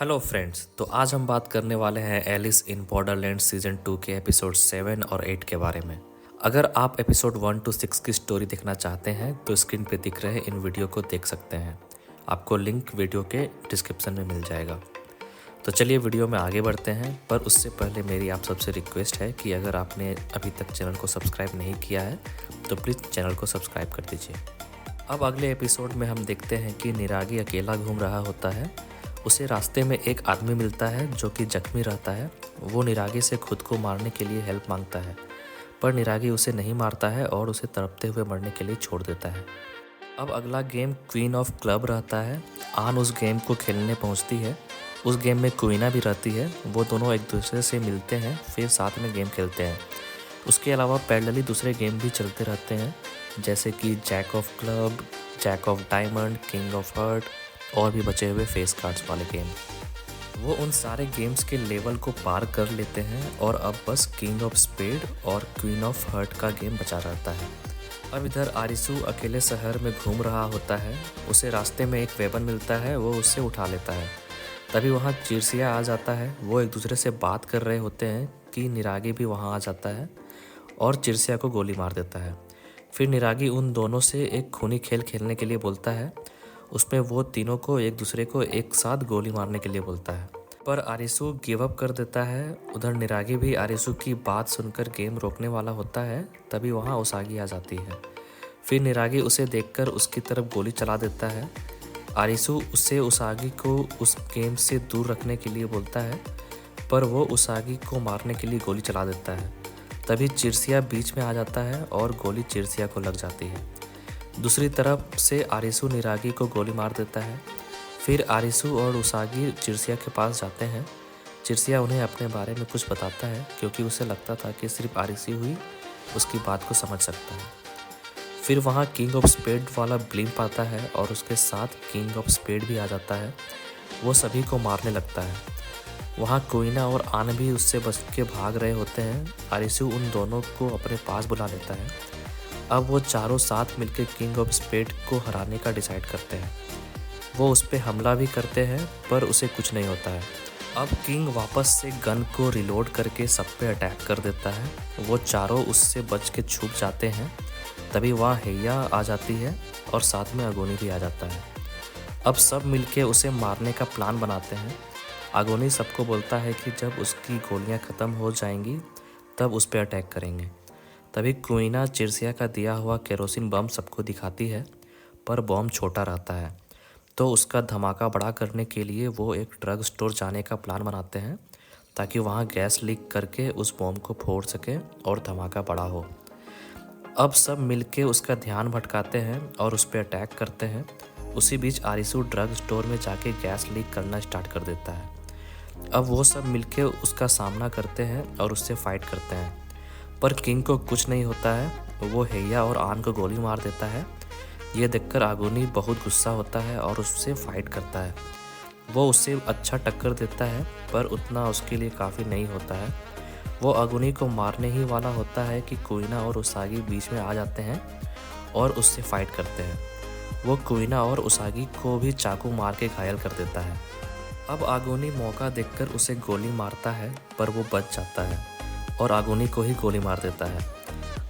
Hello friends, तो आज हम बात करने वाले हैं एलिस इन बॉर्डरलैंड सीजन 2 के एपिसोड 7 और 8 के बारे में। अगर आप एपिसोड 1 to 6 की स्टोरी देखना चाहते हैं तो स्क्रीन पे दिख रहे इन वीडियो को देख सकते हैं। आपको लिंक वीडियो के डिस्क्रिप्शन में मिल जाएगा। तो चलिए वीडियो में आगे बढ़ते हैं, पर उससे पहले मेरी आप सबसे रिक्वेस्ट है कि अगर आपने अभी तक चैनल को सब्सक्राइब नहीं किया है तो प्लीज़ चैनल को सब्सक्राइब कर दीजिए। अब अगले एपिसोड में हम देखते हैं कि निरागी अकेला घूम रहा होता है। उसे रास्ते में एक आदमी मिलता है जो कि जख्मी रहता है। वो निरागी से खुद को मारने के लिए हेल्प मांगता है, पर निरागी उसे नहीं मारता है और उसे तड़पते हुए मरने के लिए छोड़ देता है। अब अगला गेम क्वीन ऑफ क्लब रहता है। आन उस गेम को खेलने पहुंचती है। उस गेम में क्वीना भी रहती है। वो दोनों एक दूसरे से मिलते हैं, फिर साथ में गेम खेलते हैं। उसके अलावा पैरेलली दूसरे गेम भी चलते रहते हैं, जैसे कि jack of club, jack of diamond, king of heart और भी बचे हुए फेस कार्ड्स वाले गेम। वो उन सारे गेम्स के लेवल को पार कर लेते हैं और अब बस किंग ऑफ स्पेड और क्वीन ऑफ हर्ट का गेम बचा रहता है। अब इधर आरिसू अकेले शहर में घूम रहा होता है। उसे रास्ते में एक वेपन मिलता है, वो उससे उठा लेता है। तभी वहाँ चिरसिया आ जाता है। वो एक दूसरे से बात कर रहे होते हैं कि निरागी भी वहाँ आ जाता है और चिरसिया को गोली मार देता है। फिर निरागी उन दोनों से एक खूनी खेल खेलने के लिए बोलता है। उसमें वो तीनों को एक दूसरे को एक साथ गोली मारने के लिए बोलता है, पर आरिसू गिव अप कर देता है। उधर निरागी भी आरिसू की बात सुनकर गेम रोकने वाला होता है। तभी वहाँ उसागी आ जाती है। फिर निरागी उसे देखकर उसकी तरफ गोली चला देता है। आरिसू उसे उसागी को उस गेम से दूर रखने के लिए बोलता है, पर वो उसागी को मारने के लिए गोली चला देता है। तभी चिरसिया बीच में आ जाता है और गोली चिरसिया को लग जाती है। दूसरी तरफ से आरिसू निरागी को गोली मार देता है। फिर आरिसू और उसागी चिरसिया के पास जाते हैं। चिरसिया उन्हें अपने बारे में कुछ बताता है, क्योंकि उसे लगता था कि सिर्फ आरिसू ही उसकी बात को समझ सकता है। फिर वहाँ किंग ऑफ स्पेड वाला ब्लिम्प आता है और उसके साथ किंग ऑफ स्पेड भी आ जाता है। वो सभी को मारने लगता है। वहाँ कोइना और आन भी उससे बच के भाग रहे होते हैं। आरिसू उन दोनों को अपने पास बुला लेता है। अब वो चारों साथ मिलकर किंग ऑफ स्पेड को हराने का डिसाइड करते हैं। वो उस पर हमला भी करते हैं, पर उसे कुछ नहीं होता है। अब किंग वापस से गन को रिलोड करके सब पे अटैक कर देता है। वो चारों उससे बच के छुप जाते हैं। तभी वहाँ हैया आ जाती है और साथ में अगोनी भी आ जाता है। अब सब मिलके उसे मारने का प्लान बनाते हैं। अगोनी सबको बोलता है कि जब उसकी गोलियाँ ख़त्म हो जाएंगी तब उस पर अटैक करेंगे। तभी क्वीना चिरसिया का दिया हुआ केरोसिन बम सबको दिखाती है, पर बम छोटा रहता है। तो उसका धमाका बड़ा करने के लिए वो एक ड्रग स्टोर जाने का प्लान बनाते हैं, ताकि वहाँ गैस लीक करके उस बम को फोड़ सके और धमाका बड़ा हो। अब सब मिलके उसका ध्यान भटकाते हैं और उस पर अटैक करते हैं। उसी बीच आरिसू ड्रग स्टोर में जाके गैस लीक करना स्टार्ट कर देता है। अब वो सब मिलके उसका सामना करते हैं और उससे फाइट करते हैं, पर किंग को कुछ नहीं होता है। वो हैया और आन को गोली मार देता है। ये देखकर आगोनी बहुत गुस्सा होता है और उससे फाइट करता है। वो उससे अच्छा टक्कर देता है, पर उतना उसके लिए काफ़ी नहीं होता है। वो आगोनी को मारने ही वाला होता है कि कोइना और उसागी बीच में आ जाते हैं और उससे फाइट करते हैं। वो कोइना और उसागी को भी चाकू मार के घायल कर देता है। अब आगोनी मौका देखकर उसे गोली मारता है, पर वो बच जाता है और आगोनी को ही गोली मार देता है।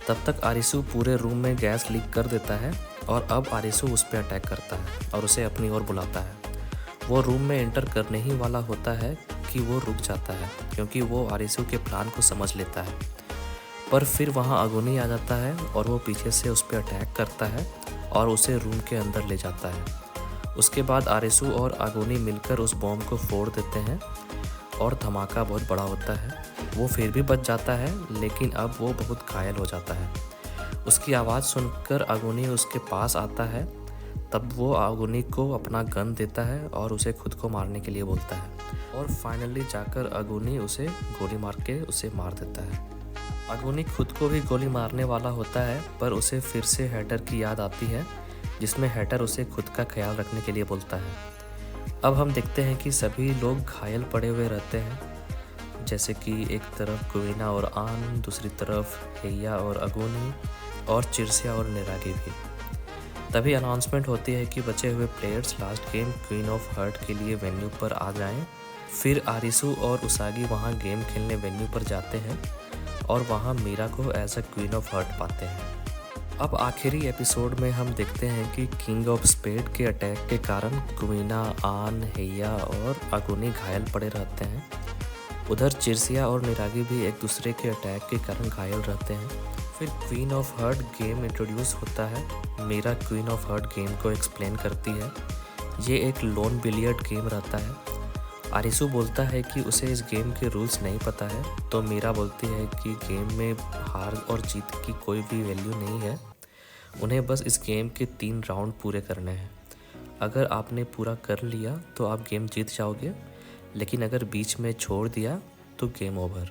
तब तक आरिसू पूरे रूम में गैस लीक कर देता है और अब आरिसू उस पर अटैक करता है और उसे अपनी ओर बुलाता है। वो रूम में एंटर करने ही वाला होता है कि वो रुक जाता है, क्योंकि वो आरिसू के प्लान को समझ लेता है। पर फिर वहाँ आगोनी आ जाता है और वो पीछे से उस पर अटैक करता है और उसे रूम के अंदर ले जाता है। उसके बाद आरिसू और आगोनी मिलकर उस बॉम्ब को फोड़ देते हैं और धमाका बहुत बड़ा होता है। वो फिर भी बच जाता है, लेकिन अब वो बहुत घायल हो जाता है। उसकी आवाज़ सुनकर आगोनी उसके पास आता है। तब वो आगोनी को अपना गन देता है और उसे खुद को मारने के लिए बोलता है, और फाइनली जाकर आगोनी उसे गोली मार के उसे मार देता है। आगोनी खुद को भी गोली मारने वाला होता है, पर उसे फिर से हैटर की याद आती है, जिसमें हैटर उसे खुद का ख्याल रखने के लिए बोलता है। अब हम देखते हैं कि सभी लोग घायल पड़े हुए रहते हैं, जैसे कि एक तरफ कोइना और आन, दूसरी तरफ हैया और अगोनी और चिरसिया और निरागी भी। तभी अनाउंसमेंट होती है कि बचे हुए players last game queen of heart के लिए वेन्यू पर आ जाएं। फिर आरिसु और उसागी वहां गेम खेलने वेन्यू पर जाते हैं और वहां मीरा को as a queen of heart पाते हैं। अब आखिरी एपिसोड में हम देखते हैं कि किंग ऑफ स्पेड के अटैक के कारण क्वीना, आन, हेया और अगुनी घायल पड़े रहते हैं। उधर चिरसिया और निरागी भी एक दूसरे के अटैक के कारण घायल रहते हैं। फिर queen of heart game introduce होता है। Meera queen of heart game को एक्सप्लेन करती है। ये एक लोन बिलियर्ड गेम रहता है। आरिसु बोलता है कि उसे इस गेम के रूल्स नहीं पता है, तो मीरा बोलती है कि गेम में हार और जीत की कोई भी वैल्यू नहीं है, उन्हें बस इस गेम के 3 राउंड पूरे करने हैं। अगर आपने पूरा कर लिया तो आप गेम जीत जाओगे, लेकिन अगर बीच में छोड़ दिया तो गेम ओवर।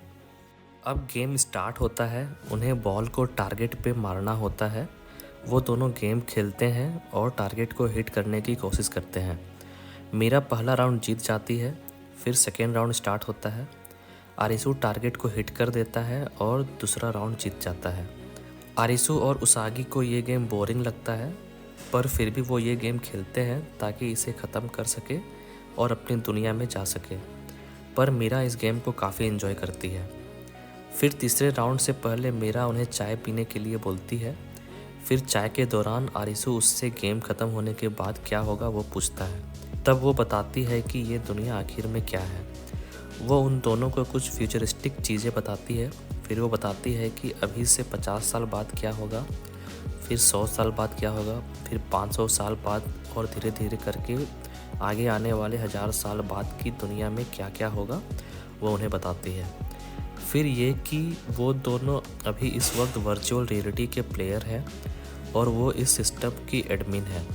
अब गेम स्टार्ट होता है। उन्हें बॉल को टारगेट पे मारना होता है। वो दोनों गेम खेलते हैं और टारगेट को हिट करने की कोशिश करते हैं। मीरा पहला राउंड जीत जाती है। फिर सेकेंड राउंड स्टार्ट होता है। आरिसु टारगेट को हिट कर देता है और दूसरा राउंड जीत जाता है। आरिसु और उसागी को ये गेम बोरिंग लगता है, पर फिर भी वो ये गेम खेलते हैं ताकि इसे ख़त्म कर सके और अपनी दुनिया में जा सके। पर मीरा इस गेम को काफ़ी एंजॉय करती है। फिर तीसरे राउंड से पहले मीरा उन्हें चाय पीने के लिए बोलती है। फिर चाय के दौरान आरिसु उससे गेम ख़त्म होने के बाद क्या होगा वो पूछता है। तब वो बताती है कि ये दुनिया आखिर में क्या है। वो उन दोनों को कुछ फ्यूचरिस्टिक चीज़ें बताती है। फिर वो बताती है कि अभी से 50 साल बाद क्या होगा, फिर 100 साल बाद क्या होगा, फिर 500 साल बाद, और धीरे धीरे करके आगे आने वाले 1000 साल बाद की दुनिया में क्या क्या होगा वो उन्हें बताती है। फिर ये कि वो दोनों अभी इस वक्त वर्चुअल रियलिटी के प्लेयर हैं और वो इस सिस्टम की एडमिन है।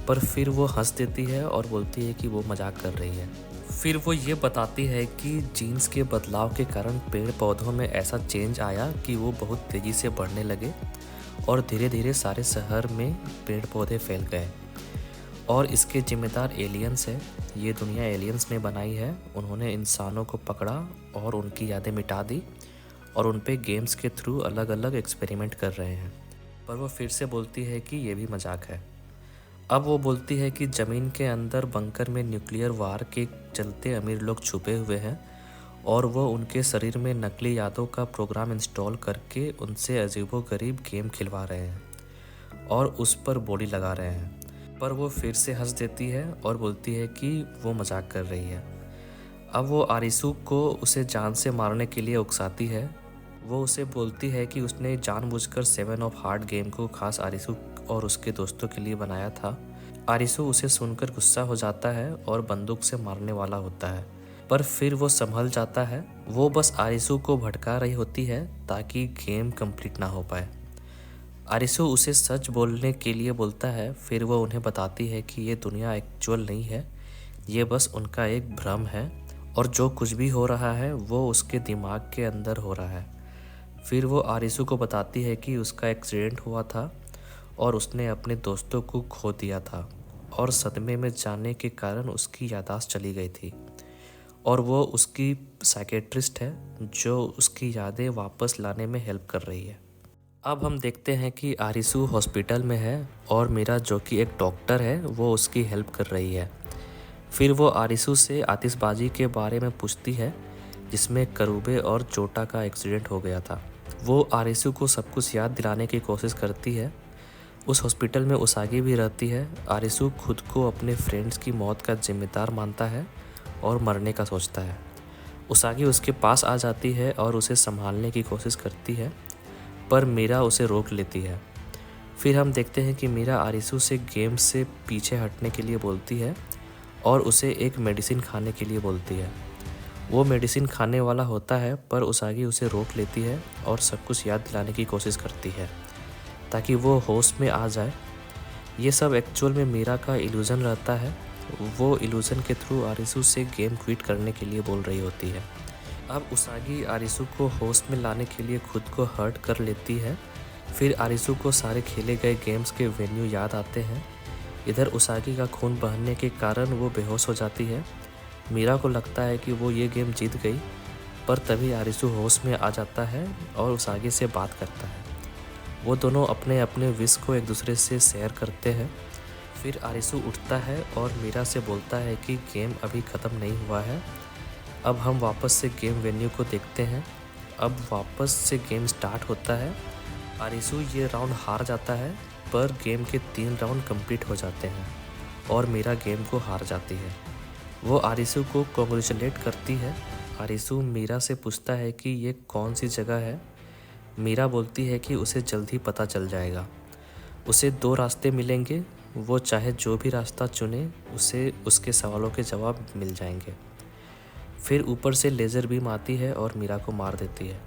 पर फिर वो हंस देती है और बोलती है कि वो मजाक कर रही है। फिर वो ये बताती है कि जीन्स के बदलाव के कारण पेड़ पौधों में ऐसा चेंज आया कि वो बहुत तेज़ी से बढ़ने लगे और धीरे धीरे सारे शहर में पेड़ पौधे फैल गए, और इसके जिम्मेदार एलियंस है। ये दुनिया एलियंस ने बनाई है। उन्होंने इंसानों को पकड़ा और उनकी यादें मिटा दी और उन पे गेम्स के थ्रू अलग अलग एक्सपेरिमेंट कर रहे हैं। पर वो फिर से बोलती है कि ये भी मजाक है। अब वो बोलती है कि ज़मीन के अंदर बंकर में न्यूक्लियर वार के चलते अमीर लोग छुपे हुए हैं और वो उनके शरीर में नकली यादों का प्रोग्राम इंस्टॉल करके उनसे अजीबोगरीब गेम खिलवा रहे हैं और उस पर बॉडी लगा रहे हैं। पर वो फिर से हंस देती है और बोलती है कि वो मजाक कर रही है। अब वो आरिसु को उसे जान से मारने के लिए उकसाती है। वो उसे बोलती है कि उसने जानबूझकर 7 ऑफ हार्ट गेम को खास आरिसु और उसके दोस्तों के लिए बनाया था। आरिसु उसे सुनकर गुस्सा हो जाता है और बंदूक से मारने वाला होता है, पर फिर वो संभल जाता है। वो बस आरिसु को भटका रही होती है ताकि गेम कंप्लीट ना हो पाए। आरिसु उसे सच बोलने के लिए बोलता है। फिर वो उन्हें बताती है कि ये दुनिया एक्चुअल नहीं है, ये बस उनका एक भ्रम है और जो कुछ भी हो रहा है वो उसके दिमाग के अंदर हो रहा है। फिर वो आरिसु को बताती है कि उसका एक्सीडेंट हुआ था और उसने अपने दोस्तों को खो दिया था और सदमे में जाने के कारण उसकी याददाश्त चली गई थी, और वो उसकी साइकेट्रिस्ट है जो उसकी यादें वापस लाने में हेल्प कर रही है। अब हम देखते हैं कि आरिसु हॉस्पिटल में है और मीरा जो कि एक डॉक्टर है वो उसकी हेल्प कर रही है। फिर वो आरिसु से आतिशबाजी के बारे में पूछती है जिसमें करूबे और चोटा का एक्सीडेंट हो गया था। वो आरिसु को सब कुछ याद दिलाने की कोशिश करती है। उस हॉस्पिटल में उसागी भी रहती है। आरिसु खुद को अपने फ्रेंड्स की मौत का जिम्मेदार मानता है और मरने का सोचता है। उसागी उसके पास आ जाती है और उसे संभालने की कोशिश करती है, पर मीरा उसे रोक लेती है। फिर हम देखते हैं कि मीरा आरिसु से गेम से पीछे हटने के लिए बोलती है और उसे एक मेडिसिन खाने के लिए बोलती है। वो मेडिसिन खाने वाला होता है, पर उसागी उसे रोक लेती है और सब कुछ याद दिलाने की कोशिश करती है ताकि वो होश में आ जाए। ये सब एक्चुअल में मीरा का इल्यूज़न रहता है। वो इल्यूज़न के थ्रू आरिसु से गेम क्विट करने के लिए बोल रही होती है। अब उसागी आरिसु को होश में लाने के लिए खुद को हर्ट कर लेती है। फिर आरिसु को सारे खेले गए गेम्स के वेन्यू याद आते हैं। इधर उसागी का खून बहने के कारण वो बेहोश हो जाती है। मीरा को लगता है कि वो ये गेम जीत गई, पर तभी आरिसु होश में आ जाता है और उसागी से बात करता है। वो दोनों अपने अपने विश को एक दूसरे से शेयर करते हैं। फिर आरिसू उठता है और मीरा से बोलता है कि गेम अभी ख़त्म नहीं हुआ है। अब हम वापस से गेम वेन्यू को देखते हैं। अब वापस से गेम स्टार्ट होता है। आरिसू ये राउंड हार जाता है, पर गेम के 3 राउंड कंप्लीट हो जाते हैं और मीरा गेम को हार जाती है। वो आरिसू को कॉन्ग्रेचुलेट करती है। आरिसू मीरा से पूछता है कि ये कौन सी जगह है। मीरा बोलती है कि उसे जल्द ही पता चल जाएगा। उसे 2 रास्ते मिलेंगे, वो चाहे जो भी रास्ता चुने उसे उसके सवालों के जवाब मिल जाएंगे। फिर ऊपर से लेज़र बीम आती है और मीरा को मार देती है।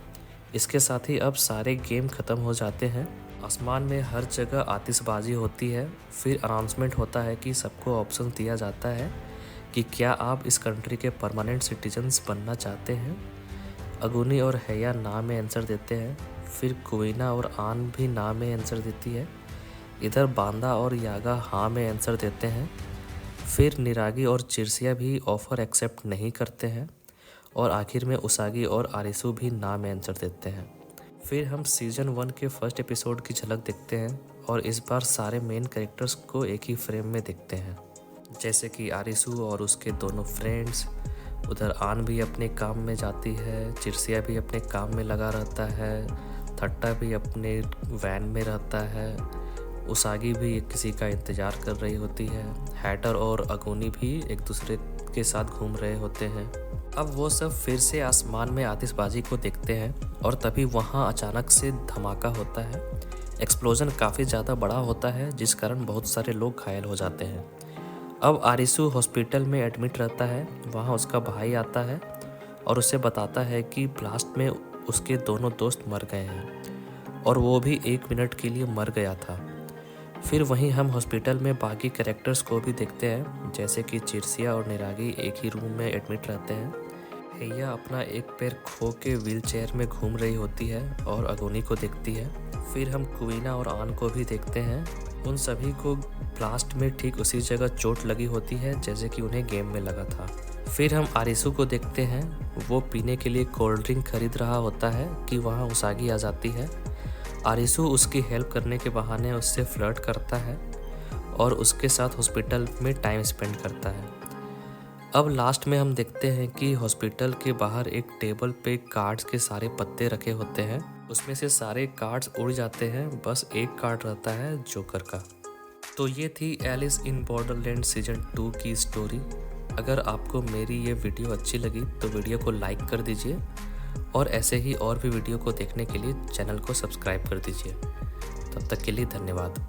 इसके साथ ही अब सारे गेम ख़त्म हो जाते हैं। आसमान में हर जगह आतिशबाजी होती है। फिर अनाउंसमेंट होता है कि सबको ऑप्शन दिया जाता है कि क्या आप इस कंट्री के परमानेंट सिटीजन्स बनना चाहते हैं। अगुनी और हैया ना में आंसर देते हैं। फिर कुवीना और आन भी ना में आंसर देती है। इधर बांदा और यागा हाँ में आंसर देते हैं। फिर निरागी और चिरसिया भी ऑफ़र एक्सेप्ट नहीं करते हैं और आखिर में उसागी और आरिसू भी ना में आंसर देते हैं। फिर हम सीज़न 1 के फर्स्ट एपिसोड की झलक देखते हैं और इस बार सारे मेन कैरेक्टर्स को एक ही फ्रेम में देखते हैं, जैसे कि आरिसू और उसके दोनों फ्रेंड्स। उधर आन भी अपने काम में जाती है, चिरसिया भी अपने काम में लगा रहता है, थट्टा भी अपने वैन में रहता है, उसागी भी किसी का इंतज़ार कर रही होती है, हैटर और अगुनी भी एक दूसरे के साथ घूम रहे होते हैं। अब वो सब फिर से आसमान में आतिशबाजी को देखते हैं और तभी वहाँ अचानक से धमाका होता है। एक्सप्लोजन काफ़ी ज़्यादा बड़ा होता है, जिस कारण बहुत सारे लोग घायल हो जाते हैं। अब आरिसू हॉस्पिटल में एडमिट रहता है। वहाँ उसका भाई आता है और उसे बताता है कि ब्लास्ट में उसके दोनों दोस्त मर गए हैं और वो भी 1 मिनट के लिए मर गया था। फिर वहीं हम हॉस्पिटल में बाकी कैरेक्टर्स को भी देखते हैं, जैसे कि चिरसिया और निरागी एक ही रूम में एडमिट रहते हैं। हैया अपना एक पैर खो के व्हीलचेयर में घूम रही होती है और अगुनी को देखती है। फिर हम कुवीना और आन को भी देखते हैं। उन सभी को ब्लास्ट में ठीक उसी जगह चोट लगी होती है जैसे कि उन्हें गेम में लगा था। फिर हम आरिसू को देखते हैं। वो पीने के लिए कोल्ड ड्रिंक खरीद रहा होता है कि वहाँ उसागी आ जाती है। आरिसू उसकी हेल्प करने के बहाने उससे फ्लर्ट करता है और उसके साथ हॉस्पिटल में टाइम स्पेंड करता है। अब लास्ट में हम देखते हैं कि हॉस्पिटल के बाहर एक टेबल पे कार्ड्स के सारे पत्ते रखे होते हैं। उसमें से सारे कार्ड्स उड़ जाते हैं, बस एक कार्ड रहता है जोकर का। तो ये थी एलिस इन बॉर्डरलैंड सीजन 2 की स्टोरी। अगर आपको मेरी ये वीडियो अच्छी लगी तो वीडियो को लाइक कर दीजिए और ऐसे ही और भी वीडियो को देखने के लिए चैनल को सब्सक्राइब कर दीजिए। तब तक के लिए धन्यवाद।